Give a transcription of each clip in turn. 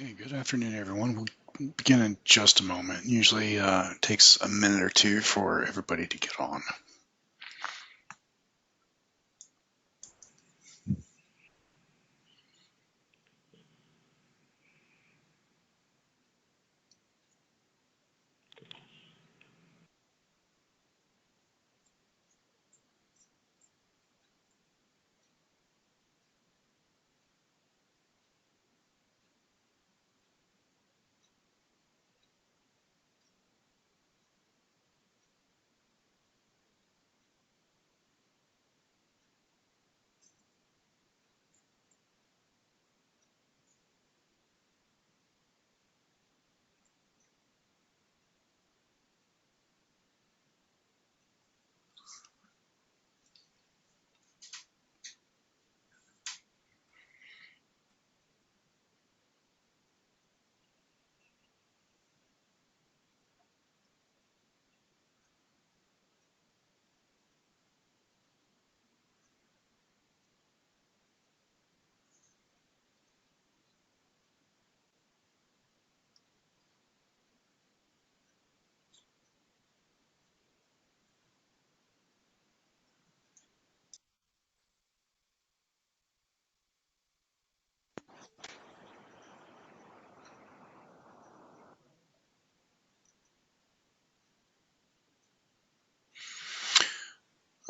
Okay, good afternoon, everyone. We'll begin in just a moment. Usually it takes a minute or two for everybody to get on.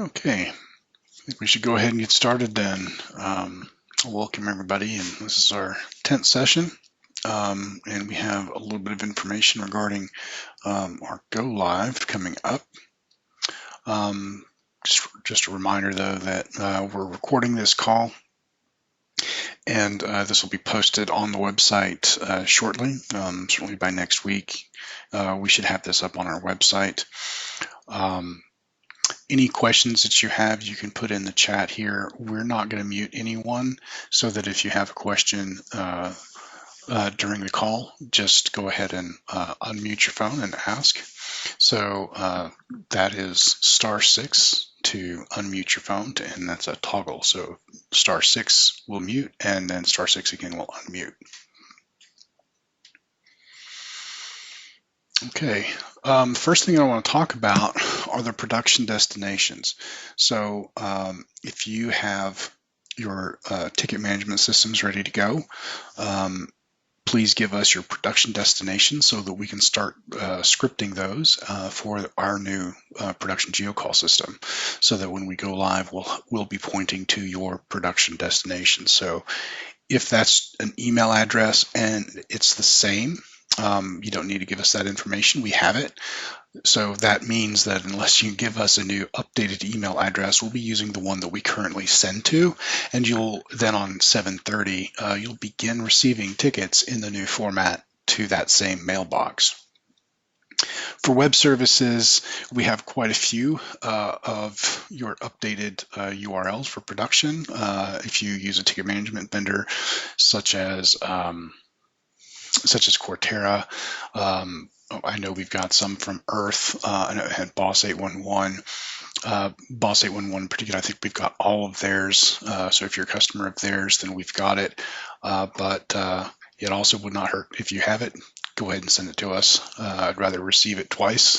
Okay, I think we should go ahead and get started then. Welcome, everybody, and this is our 10th session. And we have a little bit of information regarding our Go Live coming up. Just a reminder, though, that we're recording this call, and this will be posted on the website shortly, certainly by next week. We should have this up on our website. Any questions that you have, you can put in the chat here. We're not going to mute anyone, so that if you have a question during the call, just go ahead and unmute your phone and ask. So that is *6 to unmute your phone, and that's a toggle. So *6 will mute, and then *6 again will unmute. Okay, first thing I want to talk about are the production destinations. So if you have your ticket management systems ready to go, please give us your production destinations so that we can start scripting those for our new production geocall system, so that when we go live, we'll be pointing to your production destination. So if that's an email address and it's the same, you don't need to give us that information. We have it. So that means that unless you give us a new updated email address, we'll be using the one that we currently send to, and you'll then on 7/30, you'll begin receiving tickets in the new format to that same mailbox. For web services, we have quite a few of your updated URLs for production. If you use a ticket management vendor such as Cortera, I know we've got some from Earth and Boss 811. Boss 811 in particular, I think we've got all of theirs. So if you're a customer of theirs, then we've got it. But it also would not hurt if you have it. Go ahead and send it to us. I'd rather receive it twice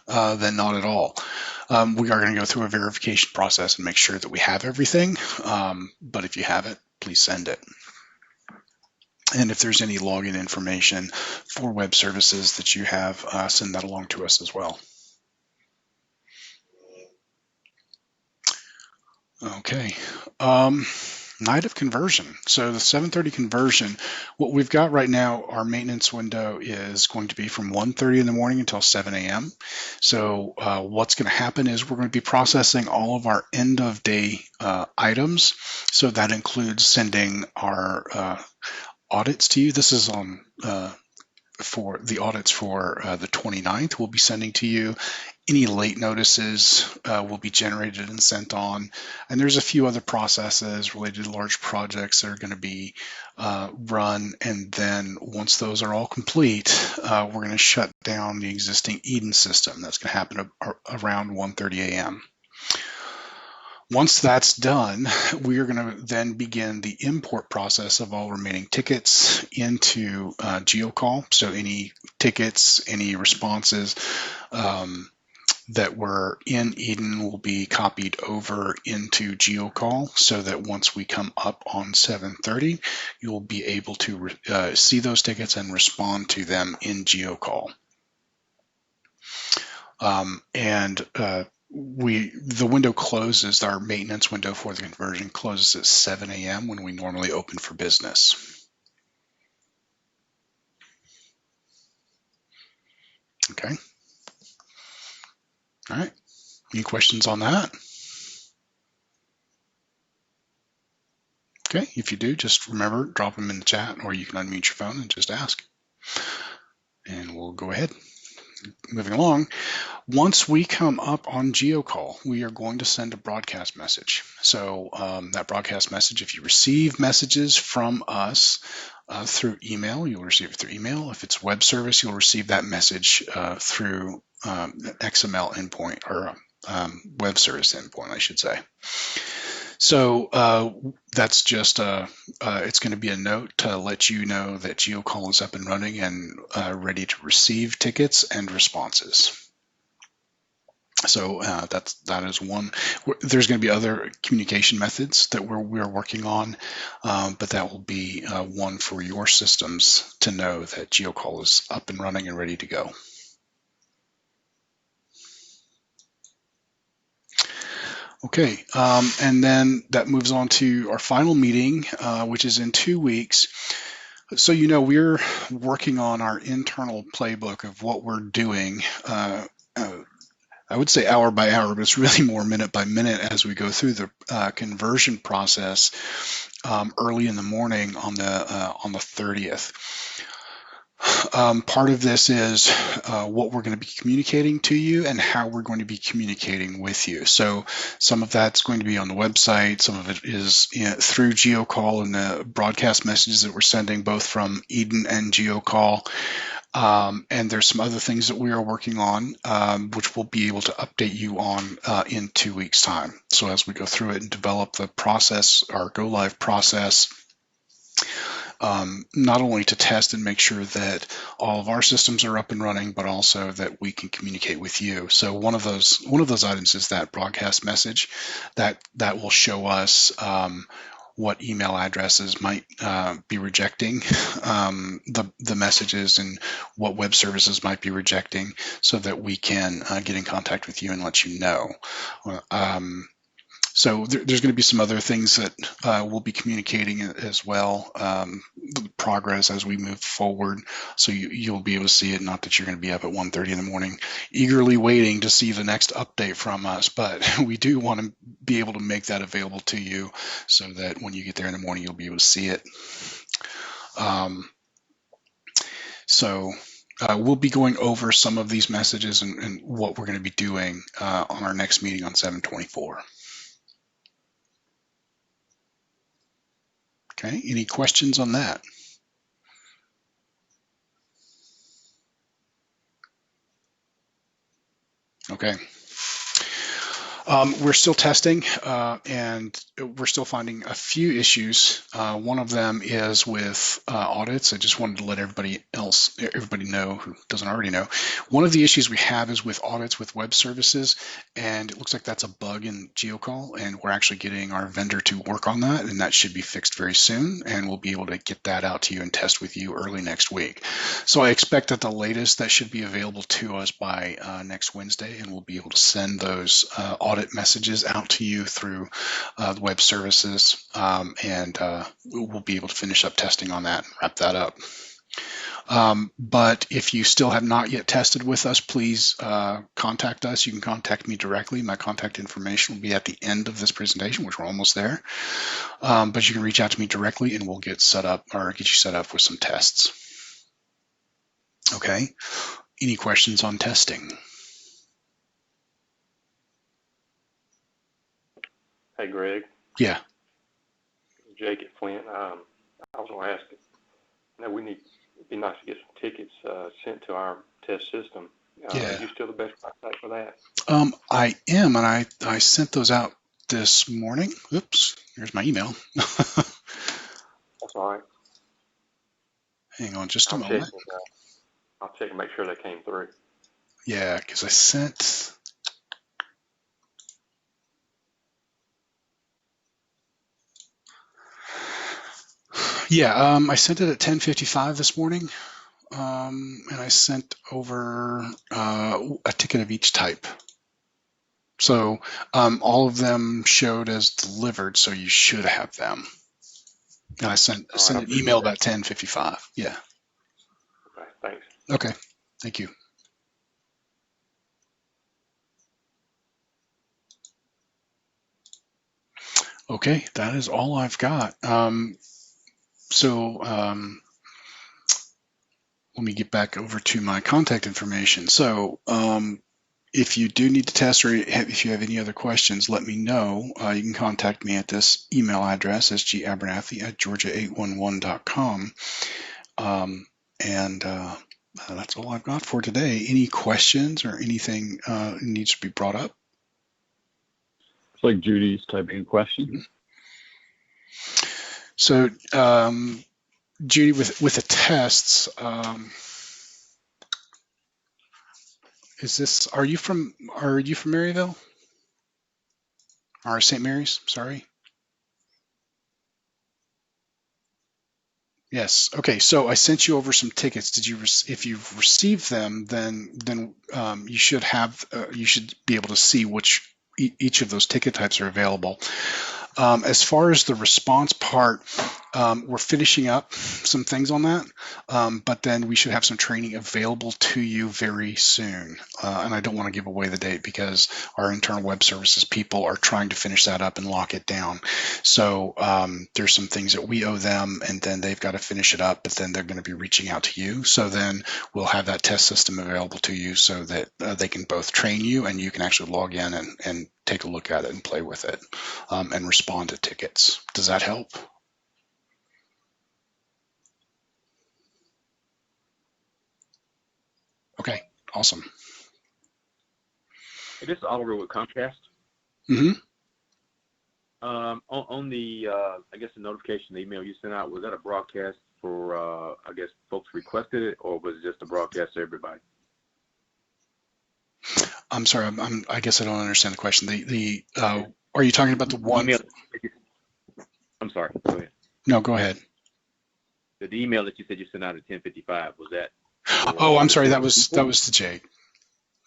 than not at all. We are going to go through a verification process and make sure that we have everything. But if you have it, please send it. And if there's any login information for web services that you have, send that along to us as well. Okay. Night of conversion. So the 7:30 conversion, what we've got right now, our maintenance window is going to be from 1:30 in the morning until 7 a.m. So what's going to happen is we're going to be processing all of our end of day items. So that includes sending our audits to you. This is on for the audits for the 29th. We'll be sending to you. Any late notices will be generated and sent on. And there's a few other processes related to large projects that are going to be run. And then once those are all complete, we're going to shut down the existing Eden system. That's going to happen around 1:30 a.m. Once that's done, we are going to then begin the import process of all remaining tickets into GeoCall. So any tickets, any responses that were in Eden will be copied over into GeoCall, so that once we come up on 7:30, you'll be able to see those tickets and respond to them in GeoCall. The window closes, our maintenance window for the conversion closes at 7 a.m. when we normally open for business. Okay. All right. Any questions on that? Okay. If you do, just remember, drop them in the chat, or you can unmute your phone and just ask. And we'll go ahead. Moving along. Once we come up on GeoCall, we are going to send a broadcast message. So that broadcast message, if you receive messages from us through email, you'll receive it through email. If it's web service, you'll receive that message through XML endpoint, or web service endpoint, I should say. So that's just it's going to be a note to let you know that GeoCall is up and running and ready to receive tickets and responses. So that is one. There's going to be other communication methods that we're working on, but that will be one for your systems to know that GeoCall is up and running and ready to go. Okay, and then that moves on to our final meeting, which is in 2 weeks. So, we're working on our internal playbook of what we're doing. I would say hour by hour, but it's really more minute by minute as we go through the conversion process early in the morning on the 30th. Part of this is what we're going to be communicating to you and how we're going to be communicating with you. So some of that's going to be on the website. Some of it is through GeoCall and the broadcast messages that we're sending both from Eden and GeoCall. And there's some other things that we are working on, which we'll be able to update you on in 2 weeks' time. So as we go through it and develop the process, our go live process, not only to test and make sure that all of our systems are up and running, but also that we can communicate with you. So one of those items is that broadcast message that will show us what email addresses might be rejecting the messages and what web services might be rejecting, so that we can get in contact with you and let you know. So there's going to be some other things that we'll be communicating as well, the progress as we move forward. So you'll be able to see it, not that you're going to be up at 1:30 in the morning eagerly waiting to see the next update from us, but we do want to be able to make that available to you so that when you get there in the morning, you'll be able to see it. We'll be going over some of these messages and what we're going to be doing on our next meeting on 7/24. Okay, any questions on that? Okay. We're still testing and we're still finding a few issues. One of them is with audits. I just wanted to let everybody know who doesn't already know. One of the issues we have is with audits with web services, and it looks like that's a bug in GeoCall, and we're actually getting our vendor to work on that, and that should be fixed very soon, and we'll be able to get that out to you and test with you early next week. So I expect at the latest that should be available to us by next Wednesday, and we'll be able to send those audit messages out to you through the web services, and we'll be able to finish up testing on that and wrap that up. But if you still have not yet tested with us, please contact us. You can contact me directly. My contact information will be at the end of this presentation, which we're almost there. But you can reach out to me directly and we'll get set up, or get you set up with some tests. Okay. Any questions on testing? Hey, Greg. Yeah. Jake at Flint. I was going to ask, it'd be nice to get some tickets sent to our test system. Yeah. Are you still the best contact for that? I am, and I sent those out this morning. Oops, here's my email. That's all right. Hang on just a I'll moment. check and make sure they came through. Yeah, because I sent. Yeah, I sent it at 10:55 this morning, and I sent over a ticket of each type. So all of them showed as delivered, so you should have them. And I sent an email about 10:55. Yeah. Okay, thanks. Okay, thank you. Okay, that is all I've got. So let me get back over to my contact information. So if you do need to test, or if you have any other questions, let me know. You can contact me at this email address, sgabernathy@georgia811.com. And that's all I've got for today. Any questions or anything needs to be brought up? It's like Judy's typing a question. So, Judy, with the tests, are you from Maryville or St. Mary's? Sorry. Yes. Okay. So I sent you over some tickets. If you've received them, then you should be able to see which each of those ticket types are available. As far as the response part, we're finishing up some things on that, but then we should have some training available to you very soon. And I don't want to give away the date because our internal web services people are trying to finish that up and lock it down. So there's some things that we owe them, and then they've got to finish it up, but then they're going to be reaching out to you. So then we'll have that test system available to you so that they can both train you and you can actually log in and take a look at it and play with it and respond to tickets. Does that help? Okay, awesome. Hey, this is Oliver with Comcast. Mm-hmm. On the, I guess the notification, the email you sent out, was that a broadcast for, I guess folks requested it, or was it just a broadcast to everybody? I'm sorry, I guess I don't understand the question. Are you talking about the one? Email, I'm sorry, go ahead. No, go ahead. The email that you said you sent out at 10:55, was that? Oh, I'm sorry, that was to Jake.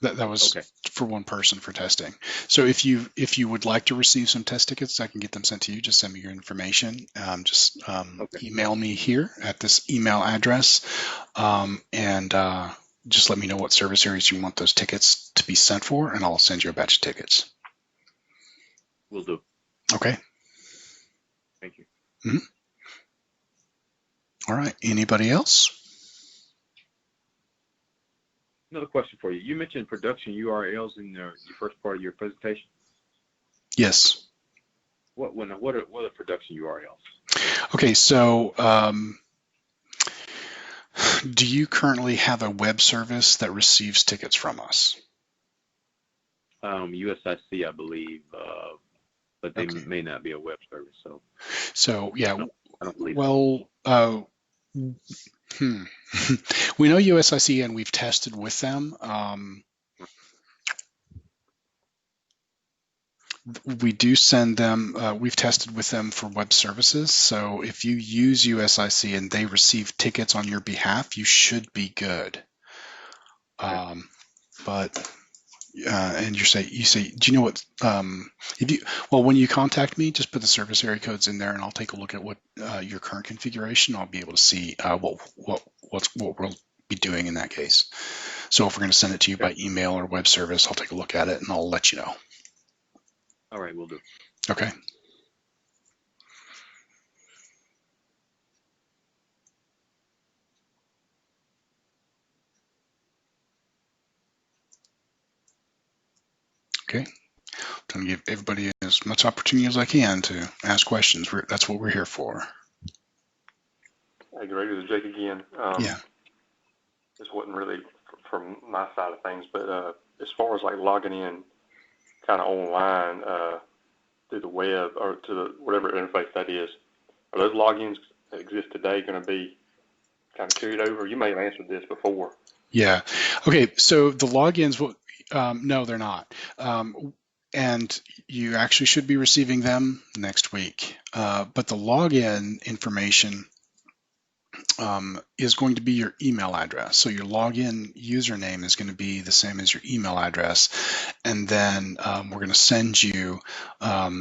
That was okay. For one person for testing. So if you would like to receive some test tickets, I can get them sent to you. Just send me your information. Okay. Email me here at this email address, and just let me know what service areas you want those tickets to be sent for, and I'll send you a batch of tickets. Will do. Okay. Thank you. Mm-hmm. All right. Anybody else? Another question for you. You mentioned production URLs in your first part of your presentation. Yes. What are production URLs? Okay, so do you currently have a web service that receives tickets from us? USIC, I believe, but they Okay. may not be a web service. So yeah. No, I don't believe. Well, we know USIC and we've tested with them. We do send them, we've tested with them for web services. So if you use USIC and they receive tickets on your behalf, you should be good. Okay. And you say, do you know what, when you contact me, just put the service area codes in there and I'll take a look at what your current configuration. I'll be able to see what we'll be doing in that case. So if we're going to send it to you by email or web service, I'll take a look at it and I'll let you know. All right, we'll do. Okay. Okay. I'm trying to give everybody as much opportunity as I can to ask questions. That's what we're here for. Hey, Greg, this is Jake again. Yeah. This wasn't really from my side of things, but as far as like logging in kind of online, through the web or to the whatever interface that is, are those logins that exist today going to be kind of carried over? You may have answered this before. Yeah. Okay. So the logins, no, they're not. And you actually should be receiving them next week. But the login information is going to be your email address. So your login username is going to be the same as your email address. And then we're going to send you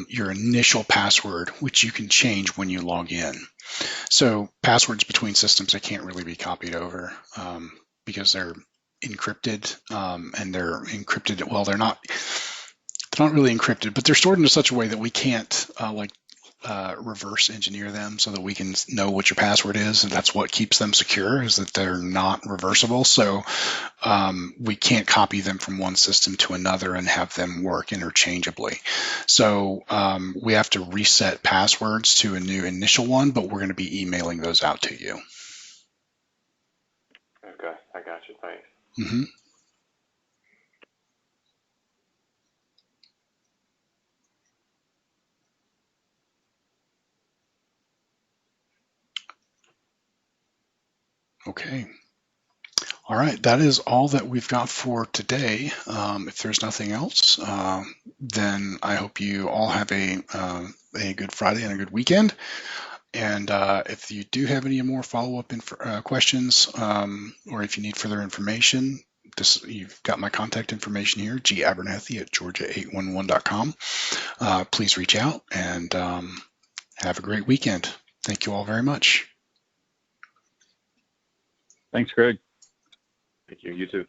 your initial password, which you can change when you log in. So passwords between systems, they can't really be copied over because they're encrypted, and they're encrypted. Well, they're not really encrypted, but they're stored in such a way that we can't reverse engineer them so that we can know what your password is, and that's what keeps them secure, is that they're not reversible. So we can't copy them from one system to another and have them work interchangeably. So we have to reset passwords to a new initial one, but we're going to be emailing those out to you. Okay, I got you. Thanks. Mm-hmm. Okay. All right, that is all that we've got for today. If there's nothing else, then I hope you all have a good Friday and a good weekend. And if you do have any more follow-up questions, or if you need further information, you've got my contact information here, gabernathy@georgia811.com. Please reach out and have a great weekend. Thank you all very much. Thanks, Greg. Thank you. You too.